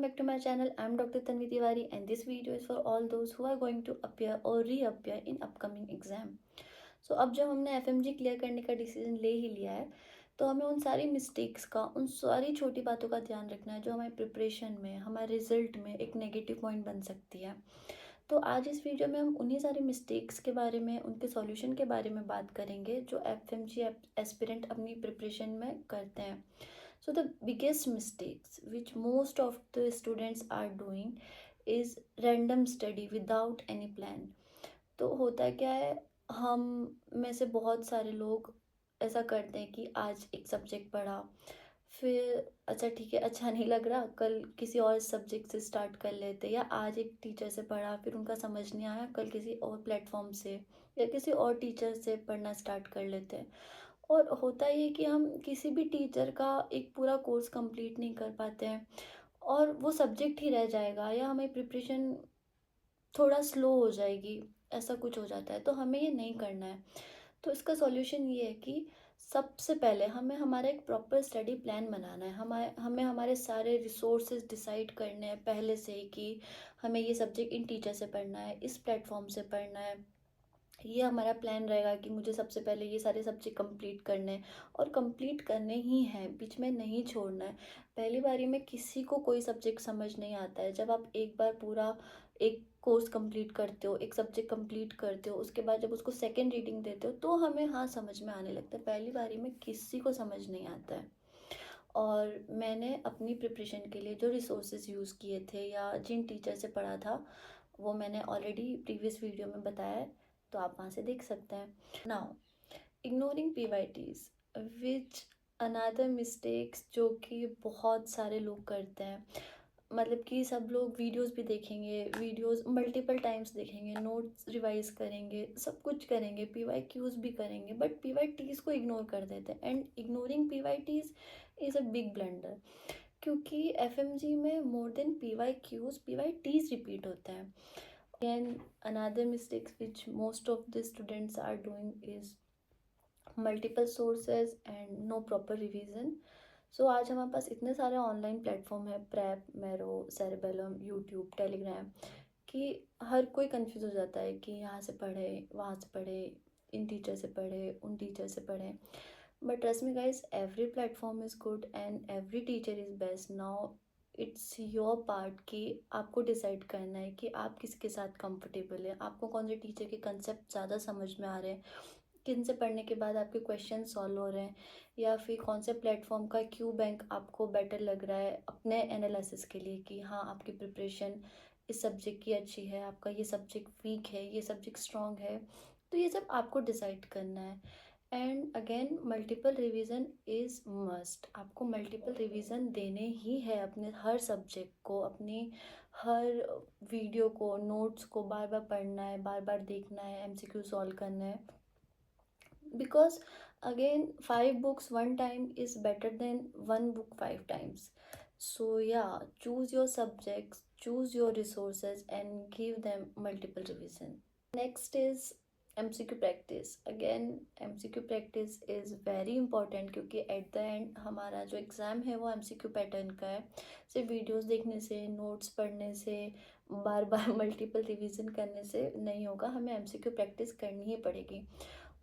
back to my channel. I'm Dr. Tanvi Tiwari and this video is for all those who are going to appear or reappear in upcoming exam. So अब जब हमने FMG clear करने का decision ले ही लिया है तो हमें उन सारी मिस्टेक्स का, उन सारी छोटी बातों का ध्यान रखना है जो हमारे प्रिपरेशन में, हमारे रिजल्ट में एक नेगेटिव पॉइंट बन सकती है। तो आज इस वीडियो में हम उन्हीं सारी मिस्टेक्स के बारे में, उनके सॉल्यूशन के बारे में बात करेंगे जो एफएमजी एस्पिरेंट अपनी प्रिपरेशन में करते हैं। So the biggest mistakes which most of the students are doing is random study without any plan. तो होता क्या है, हम में से बहुत सारे लोग ऐसा करते हैं कि आज एक सब्जेक्ट पढ़ा, फिर अच्छा ठीक है, अच्छा नहीं लग रहा, कल किसी और सब्जेक्ट से स्टार्ट कर लेते, या आज एक टीचर से पढ़ा फिर उनका समझ नहीं आया, कल किसी और प्लेटफॉर्म से या किसी और टीचर से पढ़ना स्टार्ट कर लेते हैं। और होता ये कि हम किसी भी टीचर का एक पूरा कोर्स कंप्लीट नहीं कर पाते हैं और वो सब्जेक्ट ही रह जाएगा या हमें प्रिपरेशन थोड़ा स्लो हो जाएगी, ऐसा कुछ हो जाता है। तो हमें ये नहीं करना है। तो इसका सॉल्यूशन ये है कि सबसे पहले हमें हमारा एक प्रॉपर स्टडी प्लान बनाना है। हमें हमारे सारे रिसोर्सेज डिसाइड करने हैं पहले से ही कि हमें ये सब्जेक्ट इन टीचर से पढ़ना है, इस प्लेटफॉर्म से पढ़ना है। ये हमारा प्लान रहेगा कि मुझे सबसे पहले ये सारे सब्जेक्ट कंप्लीट करने हैं और कंप्लीट करने ही हैं, बीच में नहीं छोड़ना है। पहली बारी में किसी को कोई सब्जेक्ट समझ नहीं आता है। जब आप एक बार पूरा एक कोर्स कंप्लीट करते हो, एक सब्जेक्ट कंप्लीट करते हो, उसके बाद जब उसको सेकेंड रीडिंग देते हो तो हमें हाँ समझ में आने लगता है। पहली बारी में किसी को समझ नहीं आता है। और मैंने अपनी प्रिपरेशन के लिए जो रिसोर्सेज यूज़ किए थे या जिन टीचर से पढ़ा था वो मैंने ऑलरेडी प्रीवियस वीडियो में बताया है, तो आप वहाँ से देख सकते हैं। नाउ इग्नोरिंग पीवाईटीज विच अनदर मिस्टेक्स जो कि बहुत सारे लोग करते हैं। मतलब कि सब लोग वीडियोस भी देखेंगे, वीडियोस मल्टीपल टाइम्स देखेंगे, नोट्स रिवाइज करेंगे, सब कुछ करेंगे, पीवाईक्यूज़ भी करेंगे, बट पीवाईटीज़ को इग्नोर कर देते हैं। And ignoring PYTs is a big blunder, क्योंकि एफएमजी में more than PYQs PYTs repeat होते हैं। Again, another mistakes which most of the students are doing is multiple sources and no proper revision. So आज हमारे पास इतने सारे online platform है, prep, मेरो, सेरेबेलम, यूट्यूब, टेलीग्राम, कि हर कोई कंफ्यूज हो जाता है कि यहाँ से पढ़े, वहाँ से पढ़े, इन टीचर से पढ़े, उन टीचर से पढ़े। But trust me guys, every platform is good and every teacher is best. Now it's your part कि आपको डिसाइड करना है कि आप किसके साथ कंफर्टेबल है, आपको कौन से टीचर के कंसेप्ट ज़्यादा समझ में आ रहे हैं, किन से पढ़ने के बाद आपके क्वेश्चन सॉल्व हो रहे हैं, या फिर कौन से प्लेटफॉर्म का क्यू बैंक आपको बेटर लग रहा है अपने एनालिसिस के लिए कि हाँ आपकी प्रिपरेशन इस सब्जेक्ट की अच्छी है, आपका ये सब्जेक्ट वीक है, ये सब्जेक्ट स्ट्रॉन्ग है। तो ये सब आपको डिसाइड करना है। And again multiple revision is must. आपको मल्टीपल रिवीजन देने ही है अपने हर सब्जेक्ट को, अपनी हर वीडियो को, नोट्स को बार बार पढ़ना है, बार बार देखना है, एमसीक्यू सॉल्व करना है। Because again 5 books 1 time is better than 1 book 5 times. So yeah, choose your subjects, choose your resources and give them multiple revision. Next is MCQ practice. Again, MCQ practice is very important क्योंकि at the end हमारा जो exam है वो MCQ pattern का है। सिर्फ videos देखने से, नोट्स पढ़ने से, बार बार मल्टीपल रिवीजन करने से नहीं होगा, हमें MCQ प्रैक्टिस करनी ही पड़ेगी।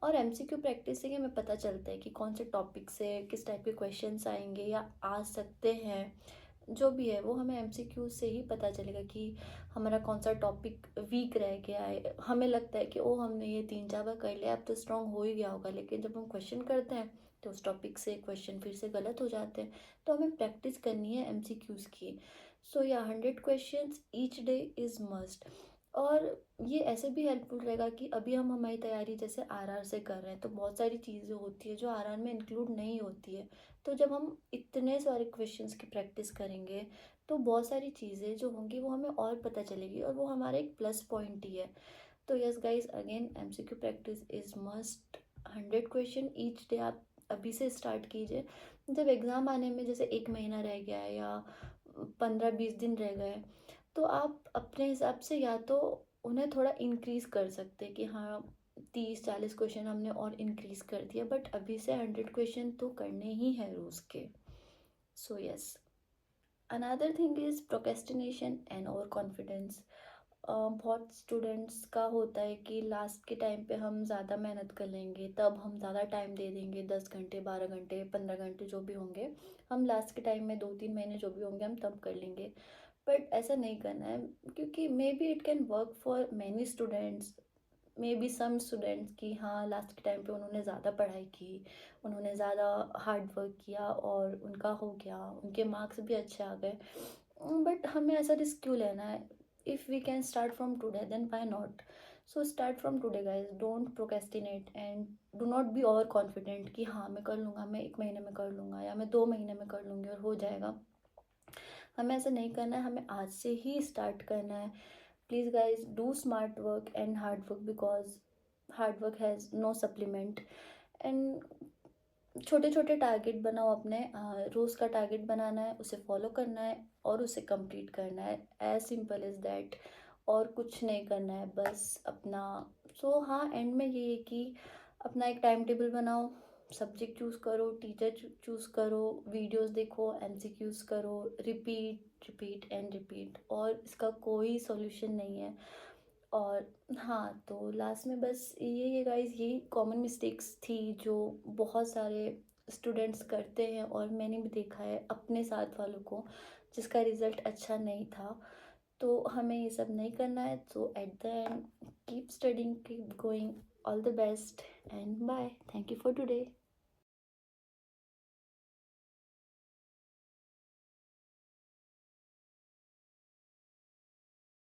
और MCQ प्रैक्टिस से ही हमें पता चलता है कि कौन से टॉपिक से किस टाइप के क्वेश्चंस आएंगे या आ सकते हैं। जो भी है वो हमें MCQ से ही पता चलेगा कि हमारा कौन सा टॉपिक वीक रह गया है। हमें लगता है कि ओ हमने ये 3-4 बार कर लिया, अब तो स्ट्रॉन्ग हो ही गया होगा, लेकिन जब हम क्वेश्चन करते हैं तो उस टॉपिक से क्वेश्चन फिर से गलत हो जाते हैं। तो हमें प्रैक्टिस करनी है MCQs की। सो या 100 questions each day is must. और ये ऐसे भी हेल्पफुल रहेगा कि अभी हम हमारी तैयारी जैसे RR से कर रहे हैं तो बहुत सारी चीज़ें होती है जो RR में इंक्लूड नहीं होती है। तो जब हम इतने सारे क्वेश्चंस की प्रैक्टिस करेंगे तो बहुत सारी चीज़ें जो होंगी वो हमें और पता चलेगी और वो हमारा एक प्लस पॉइंट ही है। तो yes guys, again MCQ practice is must. 100 question each day आप अभी से स्टार्ट कीजिए। जब एग्ज़ाम आने में जैसे 1 महीना रह गया है या 15-20 दिन रह गए, तो आप अपने हिसाब से या तो उन्हें थोड़ा इंक्रीज़ कर सकते हैं कि हाँ 30-40 क्वेश्चन हमने और इंक्रीज़ कर दिया, बट अभी से 100 क्वेश्चन तो करने ही है रोज़ के। So yes, another thing is procrastination and over confidence. बहुत स्टूडेंट्स का होता है कि लास्ट के टाइम पे हम ज़्यादा मेहनत कर लेंगे, तब हम ज़्यादा टाइम दे देंगे, 10 घंटे 12 घंटे 15 घंटे जो भी होंगे, हम लास्ट के टाइम में 2-3 महीने जो भी होंगे हम तब कर लेंगे। बट ऐसा नहीं करना है, क्योंकि maybe it can work for many students, maybe some students की हाँ लास्ट के टाइम पे उन्होंने ज़्यादा पढ़ाई की, उन्होंने ज़्यादा हार्ड वर्क किया और उनका हो गया, उनके मार्क्स भी अच्छे आ गए। बट हमें ऐसा रिस्क क्यों लेना है? If we can start from today then why not? So start from today guys, don't procrastinate and do not be over confident कि हाँ मैं कर लूँगा, मैं 1 महीने में कर लूँगा या मैं 2 महीने में कर लूँगी और हो जाएगा। हमें ऐसा नहीं करना है, हमें आज से ही स्टार्ट करना है। Please guys do smart work and hard work, because hard work has no supplement. And छोटे छोटे टारगेट बनाओ अपने, रोज़ का टारगेट बनाना है, उसे फॉलो करना है और उसे कंप्लीट करना है, एज सिंपल इज़ दैट। और कुछ नहीं करना है, बस अपना। सो हाँ, एंड में ये है कि अपना एक टाइम टेबल बनाओ, सब्जेक्ट चूज़ करो, टीचर चूज़ करो, वीडियोस देखो, एमसीक्यूज़ करो, रिपीट रिपीट एंड रिपीट, और इसका कोई सॉल्यूशन नहीं है। और हाँ, तो लास्ट में बस ये गाइस, यही कॉमन मिस्टेक्स थी जो बहुत सारे स्टूडेंट्स करते हैं और मैंने भी देखा है अपने साथ वालों को, जिसका रिज़ल्ट अच्छा नहीं था। तो हमें ये सब नहीं करना है। So at the end keep studying, keep going, all the best and bye, thank you for today.